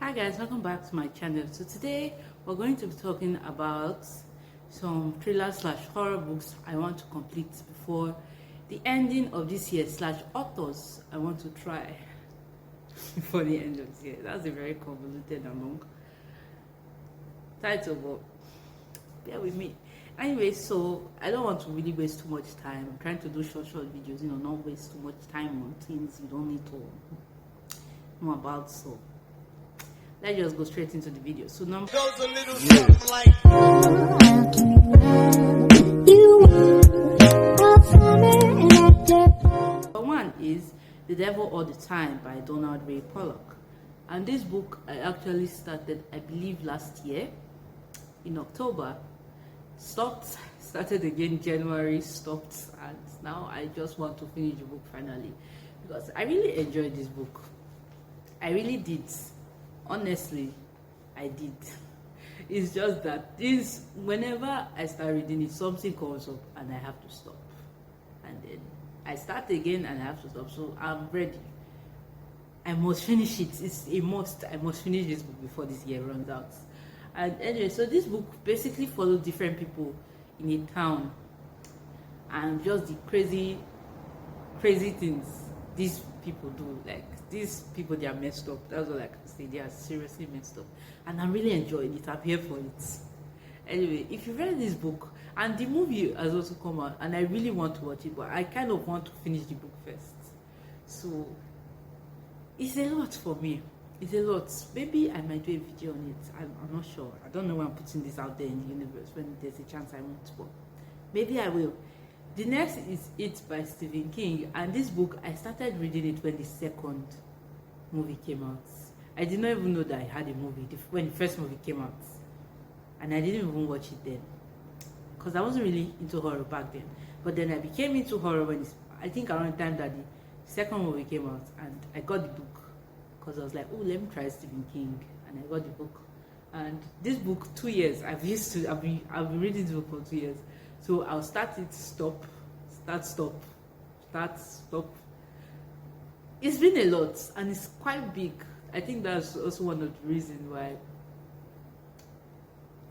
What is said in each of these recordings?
Hi guys, welcome back to my channel. So today we're going to be talking about some thriller/horror books I want to complete before the ending of this year / authors I want to try before the end of this year. That's a very convoluted and long title, but bear with me. Anyway, so I don't want to really waste too much time. I'm trying to do short videos, not waste too much time on things you don't need to know about. So let's just go straight into the video. So number one is The Devil All the Time by Donald Ray Pollock. And this book I actually started, I believe, last year in October. Started again January, stopped, and now I just want to finish the book finally because I really enjoyed this book. I really did. Honestly, I did. It's just that whenever I start reading it, something comes up and I have to stop, and then I start again and I have to stop. So I'm ready. I must finish it. It's a must. I must finish this book before this year runs out. And anyway, so this book basically follows different people in a town and just the crazy things these people do. Like, these people, they are messed up. That's all I can say. They are seriously messed up, and I'm really enjoying it. I'm here for it. Anyway, if you read this book, and the movie has also come out, and I really want to watch it, but I kind of want to finish the book first. So it's a lot for me. It's a lot. Maybe I might do a video on it. I'm not sure. I don't know when I'm putting this out there in the universe, when there's a chance I won't, but maybe I will. The next is It by Stephen King, and this book I started reading it when the second movie came out. I did not even know that I had a movie when the first movie came out, and I didn't even watch it then because I wasn't really into horror back then. But then I became into horror when I think around the time that the second movie came out, and I got the book because I was like, oh, let me try Stephen King, and I got the book. And this book, 2 years, I've been reading this book for 2 years. So I'll start it, stop, stop. It's been a lot, and it's quite big. I think that's also one of the reasons why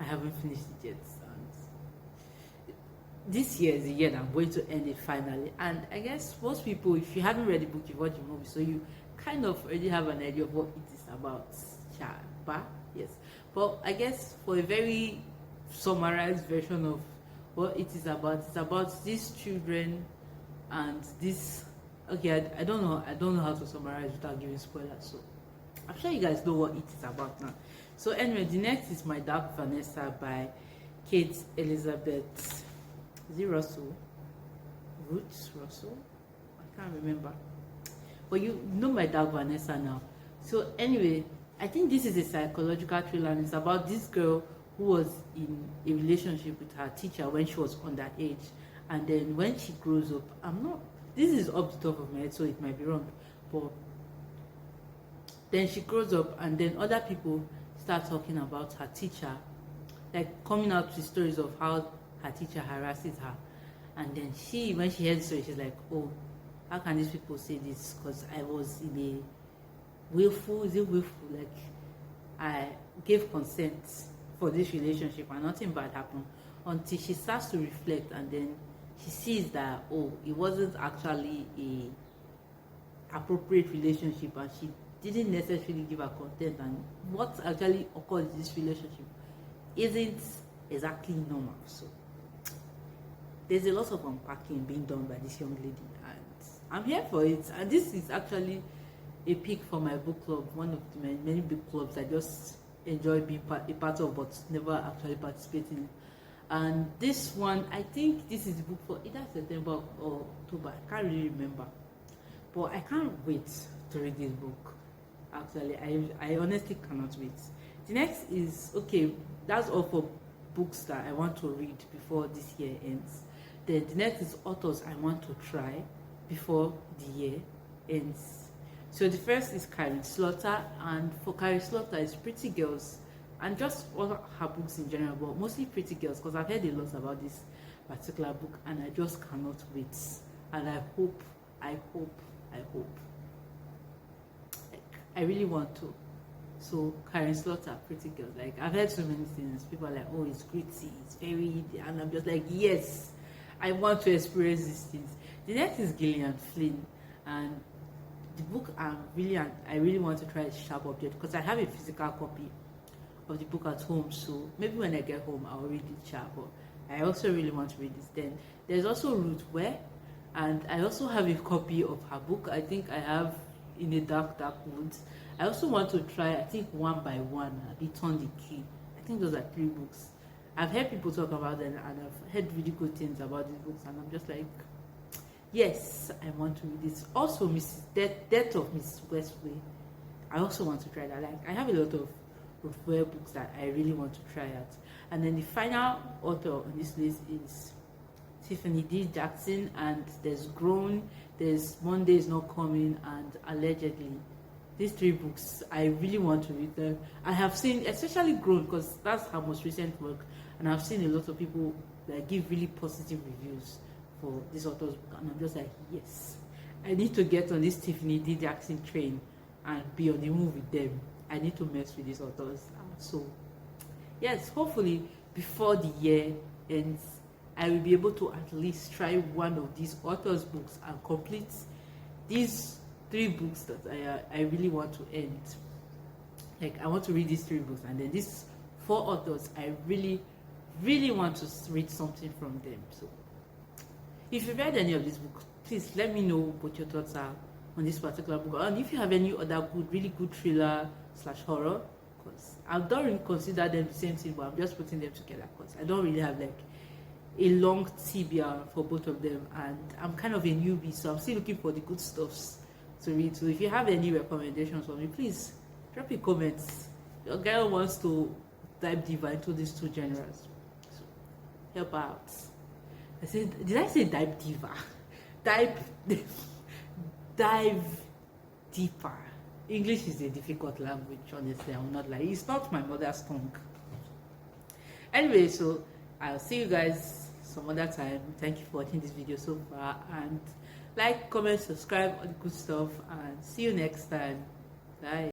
I haven't finished it yet. And this year is the year that I'm going to end it finally. And I guess most people, if you haven't read the book, you watch the movie, so you kind of already have an idea of what it is about. Yes. But I guess for a very summarized version of what it is about, it's about these children and this. Okay, I don't know how to summarize without giving spoilers. So I'm sure you guys know what it is about now. So anyway, the next is My Dark Vanessa by Kate Elizabeth. Is it Russell? Ruth Russell? I can't remember. But you know My Dark Vanessa now. So anyway, I think this is a psychological thriller, and it's about this girl who was in a relationship with her teacher when she was underage, and then when she grows up, this is up the top of my head, so it might be wrong, but then she grows up, and then other people start talking about her teacher, like coming out with stories of how her teacher harasses her, and then when she hears the story, she's like, oh, how can these people say this? Because I was in a willful, like I gave consent for this relationship and nothing bad happened, until she starts to reflect, and then she sees that, oh, it wasn't actually a appropriate relationship, and she didn't necessarily give her consent, and what actually occurred in this relationship isn't exactly normal. So there's a lot of unpacking being done by this young lady, and I'm here for it. And this is actually a pick for my book club, one of the many book clubs I just enjoy being a part of, but never actually participating in. And this one, I think this is the book for either September or October. I can't really remember, but I can't wait to read this book. Actually, I honestly cannot wait. The next is, okay, that's all for books that I want to read before this year ends. Then the next is authors I want to try before the year ends. So the first is Karin Slaughter, and for Karin Slaughter, it's Pretty Girls, and just all her books in general, but mostly Pretty Girls, because I've heard a lot about this particular book, and I just cannot wait. And I hope I really want to. So Karin Slaughter, Pretty Girls. Like I've heard so many things. People are like, oh, it's gritty, it's very, and I'm just like, yes, I want to experience these things. The next is Gillian Flynn, and the book I really want to try is Sharp Object, because I have a physical copy of the book at home. So maybe when I get home, I'll read it sharp. But I also really want to read this. Then there's also Ruth Ware, and I also have a copy of her book. I think I have In a Dark Woods. I also want to try, I think, One by One, Return the Key. I think those are 3 books. I've heard people talk about them, and I've heard really good things about these books, and I'm just like, yes, I want to read this. Also, Death of Mrs. Westway. I also want to try that. Like, I have a lot of Ruth Ware books that I really want to try out. And then the final author on this list is Tiffany D Jackson, and there's Grown, there's Monday is Not Coming, and Allegedly. These 3 books, I really want to read them. I have seen, especially Grown, because that's her most recent work, and I've seen a lot of people that give really positive reviews for this author's book, and I'm just like, yes, I need to get on this Tiffany D Jackson train and be on the move with them. I need to mess with these authors. So yes, hopefully before the year ends, I will be able to at least try one of these authors' books and complete these 3 books that I really want to end. Like, I want to read these 3 books, and then these 4 authors, I really want to read something from them. So if you've read any of these books, please let me know what your thoughts are on this particular book, and if you have any other really good thriller / horror, because I don't really consider them the same thing, but I'm just putting them together because I don't really have like a long TBR for both of them, and I'm kind of a newbie, so I'm still looking for the good stuffs to read. So if you have any recommendations for me, please drop a comment. Your girl wants to dive deeper into these 2 genres, so help out. Did I say dive deeper? Dive deeper. English is a difficult language, honestly. I'm not like, it's not my mother's tongue. Anyway, so I'll see you guys some other time. Thank you for watching this video so far, and like, comment, subscribe, all the good stuff, and see you next time. Bye.